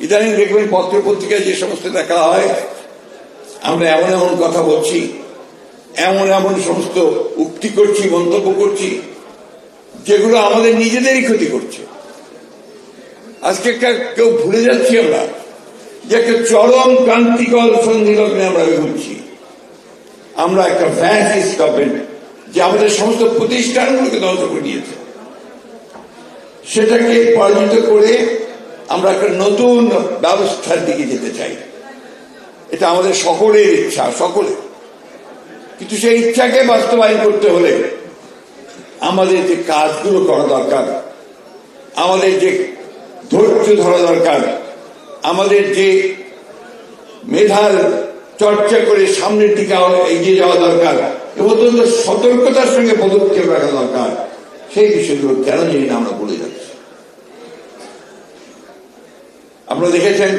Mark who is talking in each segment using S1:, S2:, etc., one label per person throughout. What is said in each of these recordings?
S1: ইদানিং দেখবেন পত্র পত্রিকায় যে সমস্ত দেখা হয়, আমরা এমন এমন কথা বলছি, এমন এমন সমস্ত উক্তি করছি, মন্তব্য করছি, যেগুলো আমাদের নিজেদেরই ক্ষতি করছে। আজকে কেউ ভুলে যাচ্ছি আমরা যে একটা চরম ক্রান্তিকর সন্ধিলগ্নে আমরা ঘুরছি। আমরা একটা ফ্যাসিস্ট গভর্নমেন্ট যে আমাদের সমস্ত প্রতিষ্ঠানগুলোকে ধ্বংস করে দিয়েছে, সেটাকে পরাজিত করে আমরা একটা নতুন ব্যবস্থার দিকে যেতে চাই। এটা আমাদের সকলের ইচ্ছা, সকলের। কিন্তু সেই ইচ্ছাকে বাস্তবায়ন করতে হলে আমাদের যে কাজগুলো করা দরকার, আমাদের যে ধৈর্য ধরা দরকার, আমাদের যে মেধার চর্চা করে সামনের দিকে এগিয়ে যাওয়া দরকার এবং অত্যন্ত সতর্কতার সঙ্গে পদক্ষেপ রাখা দরকার, সেই বিষয়গুলো কেন জানি না আমরা ভুলে যাচ্ছি। আপনারা দেখেছেন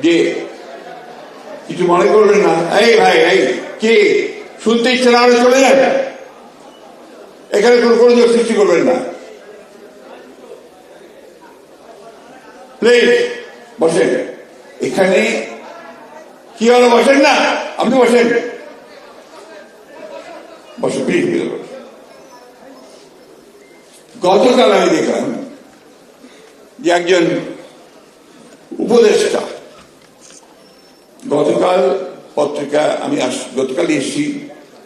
S1: যে কিছু মনে করবেন না, এই ভাই এই কে শুনতে ইচ্ছে না হলে চলে যান, এখানে কোনো গোলযোগ সৃষ্টি করবেন না, প্লিজ বসেন। এখানে কি হলো, বসেন না, আপনি বসেন, বসেন প্লিজ। গতকাল আমি দেখলাম যে একজন উপদেষ্টা, গতকাল পত্রিকা আমি গতকালই এসেছি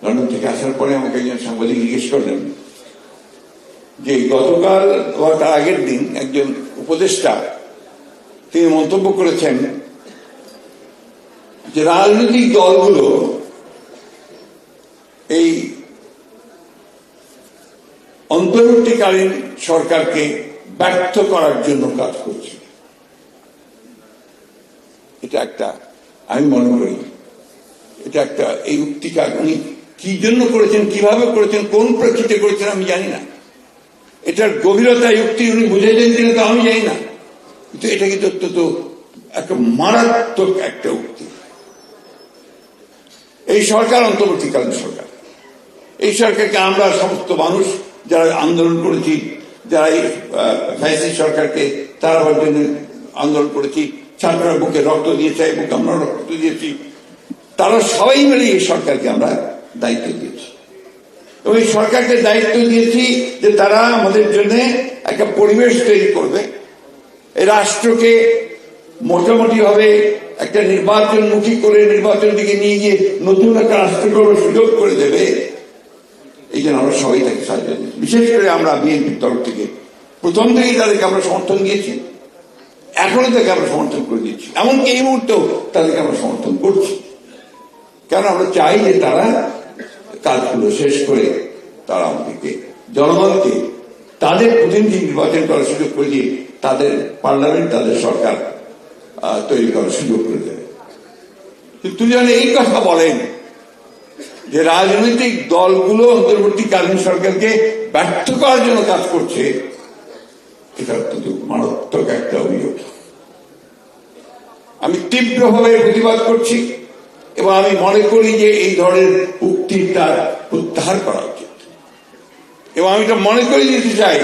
S1: লন্ডন থেকে, আসার পরে আমাকে একজন সাংবাদিক জিজ্ঞেস করলেন যে গতকাল বা তার আগের দিন একজন উপদেষ্টা তিনি মন্তব্য করেছেন যে রাজনৈতিক দলগুলো এই অন্তর্বর্তীকালীন সরকারকে ব্যর্থ করার জন্য কাজ করছে। এটা একটা, আমি মনে করি এটা একটা, এই উক্তিটা উনি কি জন্য করেছেন, কিভাবে করেছেন, কোন প্রেক্ষিতে করেছেন আমি জানি না। এটার গভীরতা উক্তি উনি বুঝেছেন কিনা তা আমি জানি না, কিন্তু এটা কিন্তু অত্যন্ত একটা মারাত্মক একটা উক্তি। এই সরকার অন্তর্বর্তীকালীন সরকার, এই সরকারকে আমরা সমস্ত মানুষ যারা আন্দোলন করেছি, যারা এই ফ্যাসিস্ট সরকারকে তাড়াবার জন্য আন্দোলন করেছি, ছাত্ররা বুকে রক্ত দিয়েছে এবং আমরা রক্ত দিয়েছি, তারা সবাই মিলে এই সরকারকে আমরা দায়িত্ব দিয়েছি এবং এই সরকারকে দায়িত্ব দিয়েছি যে তারা আমাদের জন্য একটা পরিবেশ তৈরি করবে, এই রাষ্ট্রকে মোটামুটি ভাবে একটা নির্বাচনমুখী করে নির্বাচন দিকে নিয়ে গিয়ে নতুন একটা রাষ্ট্র করার সুযোগ করে দেবে। এই জন্য আমরা সবাই তাকে সাহায্য দিয়েছি। বিশেষ করে আমরা বিএনপির তরফ থেকে প্রথম থেকেই তাদেরকে আমরা সমর্থন দিয়েছি, এখনো তাকে আমরা সমর্থন করে দিচ্ছি, এমনকি এই মুহূর্তেও তাদেরকে আমরা সমর্থন করছি। কেন আমরা চাই যে তারা কাজগুলো শেষ করে তারা আমাদেরকে, জনগণকে তাদের প্রতিনিধি নির্বাচন করার সুযোগ করে দিয়ে তাদের পার্লামেন্ট, তাদের সরকার তৈরি করার সুযোগ করে দেবে। কিন্তু যেন এই কথা বলেন যে রাজনৈতিক দলগুলো অন্তর্বর্তীকালীন সরকারকে ব্যর্থ করার জন্য কাজ করছে, এটা অত্যন্ত মারাত্মক একটা অভিযোগ। আমি তীব্রভাবে প্রতিবাদ করছি এবং আমি মনে করি যে এই ধরনের উক্তিটা প্রত্যাহার করা উচিত। এবং আমি এটা মনে করে দিতে চাই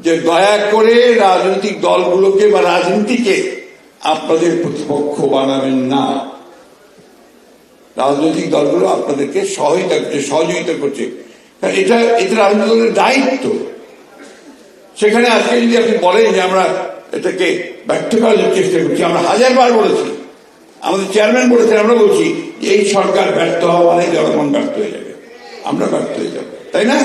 S1: যে দয়া করে রাজনৈতিক দলগুলোকে বা রাজনীতিকে আপনাদের প্রতিপক্ষ বানাবেন না। রাজনৈতিক দলগুলো আপনাদেরকে সহযোগিতা করছে, এটা রাজনৈতিক দলের দায়িত্ব। সেখানে আজকে যদি আপনি বলেন যে আমরা এটাকে ব্যর্থ করার চেষ্টা করছি, আমরা হাজারবার বলেছি, আমাদের চেয়ারম্যান বলেছেন, আমরা বলছি এই সরকার ব্যর্থ হওয়া মানে জনগণ ব্যর্থ হয়ে যাবে, আমরা ব্যর্থ হয়ে যাবো, তাই না?